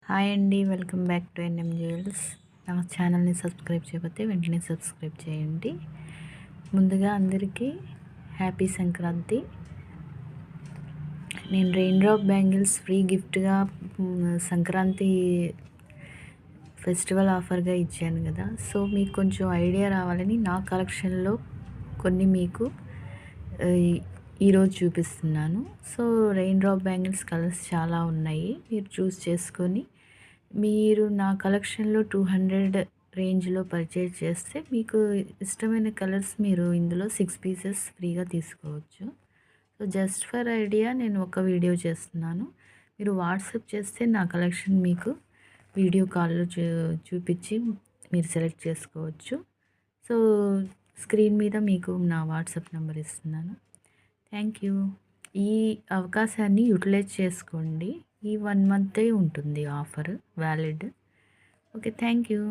Hi అండి, welcome back to NM jewels. నా ఛానల్ని సబ్స్క్రైబ్ చేయకపోతే వెంటనే సబ్స్క్రైబ్ చేయండి. ముందుగా అందరికీ హ్యాపీ సంక్రాంతి. నేను రెయిన్ డ్రాప్ బ్యాంగిల్స్ ఫ్రీ గిఫ్ట్గా సంక్రాంతి ఫెస్టివల్ ఆఫర్గా ఇచ్చాను కదా. సో మీకు కొంచెం ఐడియా రావాలని నా కలెక్షన్లో కొన్ని మీకు ఈరోజు చూపిస్తున్నాను. So rain drop bangles colours చాలా ఉన్నాయి, మీరు చూస్ చేసుకొని మీరు నా కలెక్షన్లో 200 రేంజ్లో పర్చేజ్ చేస్తే మీకు ఇష్టమైన కలర్స్ మీరు ఇందులో 6 పీసెస్ ఫ్రీగా తీసుకోవచ్చు. సో జస్ట్ ఫర్ ఐడియా నేను ఒక వీడియో చేస్తున్నాను, మీరు వాట్సాప్ చేస్తే నా కలెక్షన్ మీకు వీడియో కాల్లో చూపించి మీరు సెలెక్ట్ చేసుకోవచ్చు. సో స్క్రీన్ మీద మీకు నా వాట్సాప్ నెంబర్ ఇస్తున్నాను. Thank you. ఈ అవకాశాన్ని యూటిలైజ్ చేసుకోండి. ఈ 1 మంతే ఉంటుంది offer valid. Okay, thank you.